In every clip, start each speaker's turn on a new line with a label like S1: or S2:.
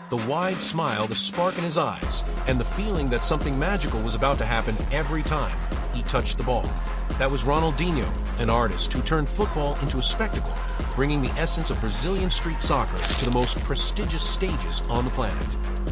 S1: The wide smile, the spark in his eyes, and the feeling that something magical was about to happen every time he touched the ball. That was Ronaldinho, an artist who turned football into a spectacle, bringing the essence of Brazilian street soccer to the most prestigious stages on the planet.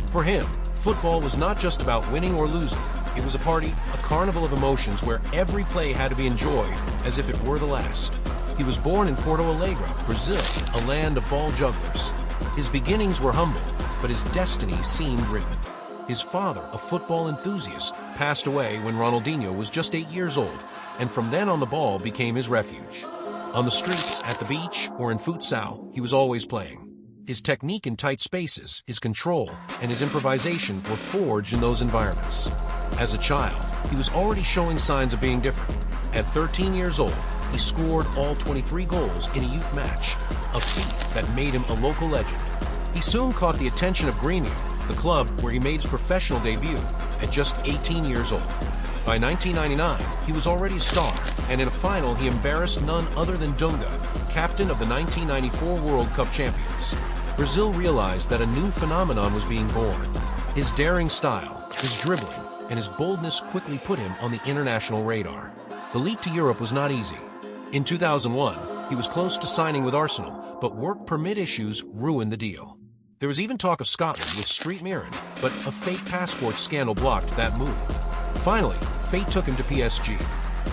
S1: For him, football was not just about winning or losing. It was a party, a carnival of emotions where every play had to be enjoyed as if it were the last. He was born in Porto Alegre, Brazil, a land of ball jugglers. His beginnings were humble, but his destiny seemed written. His father, a football enthusiast, passed away when Ronaldinho was just 8 years old, and from then on the ball became his refuge. On the streets, at the beach, or in futsal, he was always playing. His technique in tight spaces, his control, and his improvisation were forged in those environments. As a child, he was already showing signs of being different. At 13 years old, he scored all 23 goals in a youth match, a feat that made him a local legend. He soon caught the attention of Grêmio, the club where he made his professional debut at just 18 years old. By 1999, he was already a star, and in a final he embarrassed none other than Dunga, captain of the 1994 World Cup champions. Brazil realized that a new phenomenon was being born. His daring style, his dribbling, and his boldness quickly put him on the international radar. The leap to Europe was not easy. In 2001, he was close to signing with Arsenal, but work permit issues ruined the deal. There was even talk of Scotland with Street Mirren, but a fake passport scandal blocked that move. Finally, fate took him to PSG.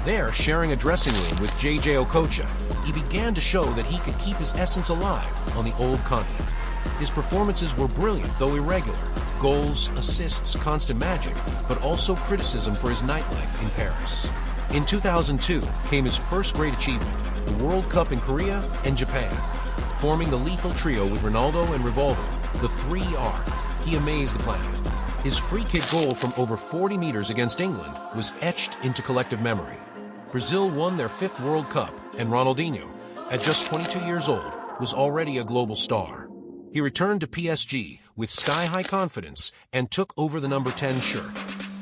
S1: There, sharing a dressing room with JJ Okocha, he began to show that he could keep his essence alive on the old continent. His performances were brilliant, though irregular. Goals, assists, constant magic, but also criticism for his nightlife in Paris. In 2002 came his first great achievement, the World Cup in Korea and Japan. Forming the lethal trio with Ronaldo and Rivaldo, the 3R, he amazed the planet. His free-kick goal from over 40 meters against England was etched into collective memory. Brazil won their 5th World Cup, and Ronaldinho, at just 22 years old, was already a global star. He returned to PSG with sky-high confidence and took over the number 10 shirt.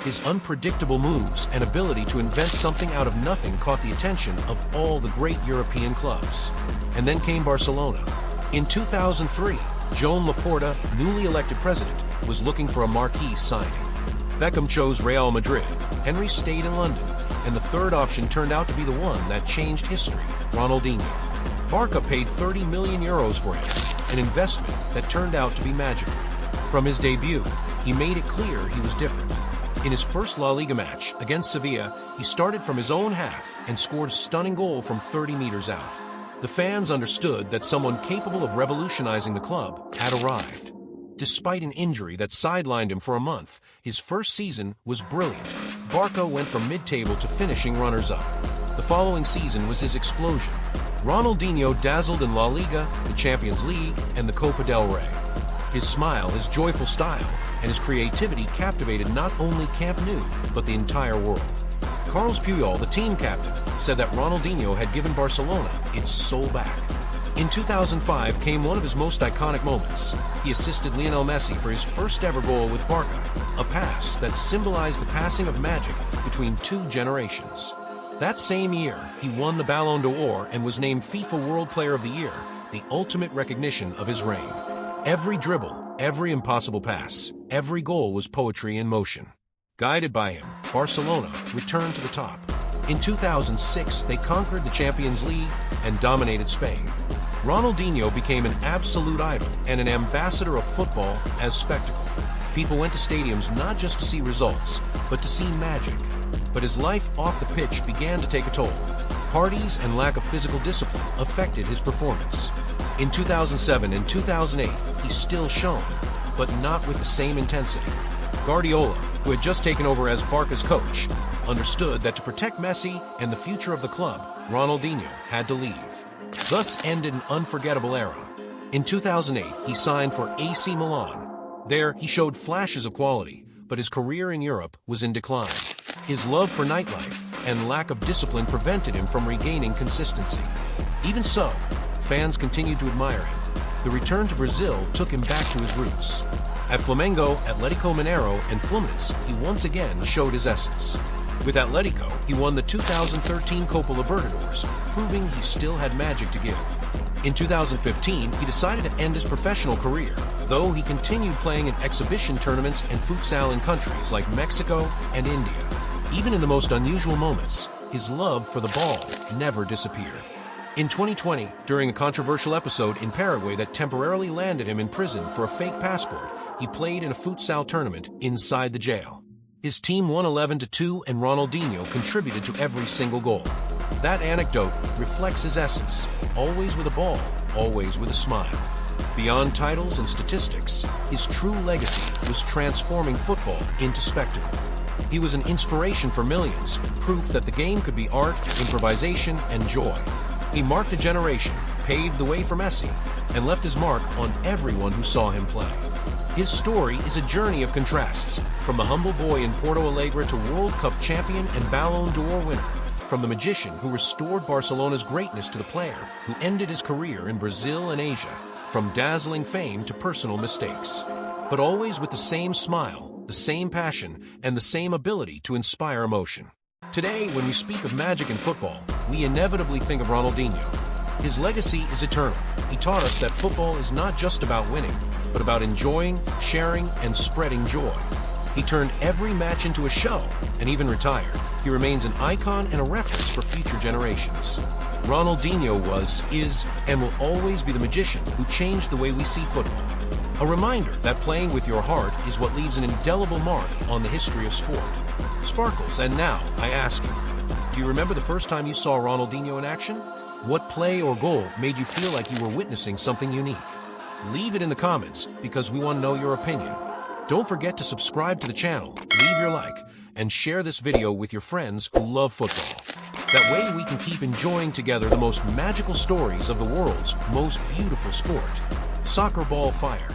S1: His unpredictable moves and ability to invent something out of nothing caught the attention of all the great European clubs. And then came Barcelona. In 2003, Joan Laporta, newly elected president, was looking for a marquee signing. Beckham chose Real Madrid, Henry stayed in London, and the third option turned out to be the one that changed history, Ronaldinho. Barca paid 30 million euros for him, an investment that turned out to be magical. From his debut, he made it clear he was different. In his first La Liga match against Sevilla, he started from his own half and scored a stunning goal from 30 meters out. The fans understood that someone capable of revolutionizing the club had arrived. Despite an injury that sidelined him for a month, his first season was brilliant. Barca went from mid-table to finishing runners-up. The following season was his explosion. Ronaldinho dazzled in La Liga, the Champions League, and the Copa del Rey. His smile, his joyful style, and his creativity captivated not only Camp Nou, but the entire world. Carles Puyol, the team captain, said that Ronaldinho had given Barcelona its soul back. In 2005 came one of his most iconic moments. He assisted Lionel Messi for his first ever goal with Barca, a pass that symbolized the passing of magic between 2 generations. That same year, he won the Ballon d'Or and was named FIFA World Player of the Year, the ultimate recognition of his reign. Every dribble, every impossible pass, every goal was poetry in motion. Guided by him, Barcelona returned to the top. In 2006, they conquered the Champions League and dominated Spain. Ronaldinho became an absolute idol and an ambassador of football as spectacle. People went to stadiums not just to see results, but to see magic. But his life off the pitch began to take a toll. Parties and lack of physical discipline affected his performance. In 2007 and 2008, he still shone, but not with the same intensity. Guardiola, who had just taken over as Barca's coach, understood that to protect Messi and the future of the club, Ronaldinho had to leave. Thus ended an unforgettable era. In 2008, he signed for AC Milan. There, he showed flashes of quality, but his career in Europe was in decline. His love for nightlife and lack of discipline prevented him from regaining consistency. Even so, fans continued to admire him. The return to Brazil took him back to his roots. At Flamengo, Atlético Mineiro, and Fluminense, he once again showed his essence. With Atlético, he won the 2013 Copa Libertadores, proving he still had magic to give. In 2015, he decided to end his professional career, though he continued playing in exhibition tournaments and futsal in countries like Mexico and India. Even in the most unusual moments, his love for the ball never disappeared. In 2020, during a controversial episode in Paraguay that temporarily landed him in prison for a fake passport, he played in a futsal tournament inside the jail. His team won 11-2 and Ronaldinho contributed to every single goal. That anecdote reflects his essence, always with a ball, always with a smile. Beyond titles and statistics, his true legacy was transforming football into spectacle. He was an inspiration for millions, proof that the game could be art, improvisation, and joy. He marked a generation, paved the way for Messi, and left his mark on everyone who saw him play. His story is a journey of contrasts, from the humble boy in Porto Alegre to World Cup champion and Ballon d'Or winner, from the magician who restored Barcelona's greatness to the player who ended his career in Brazil and Asia, from dazzling fame to personal mistakes. But always with the same smile, the same passion, and the same ability to inspire emotion. Today, when we speak of magic in football, we inevitably think of Ronaldinho. His legacy is eternal. He taught us that football is not just about winning, but about enjoying, sharing, and spreading joy. He turned every match into a show, and even retired, he remains an icon and a reference for future generations. Ronaldinho was, is, and will always be the magician who changed the way we see football. A reminder that playing with your heart is what leaves an indelible mark on the history of sport. Sparkles, and now, I ask you, do you remember the first time you saw Ronaldinho in action? What play or goal made you feel like you were witnessing something unique? Leave it in the comments, because we want to know your opinion. Don't forget to subscribe to the channel, leave your like, and share this video with your friends who love football. That way we can keep enjoying together the most magical stories of the world's most beautiful sport. Soccer ball fire.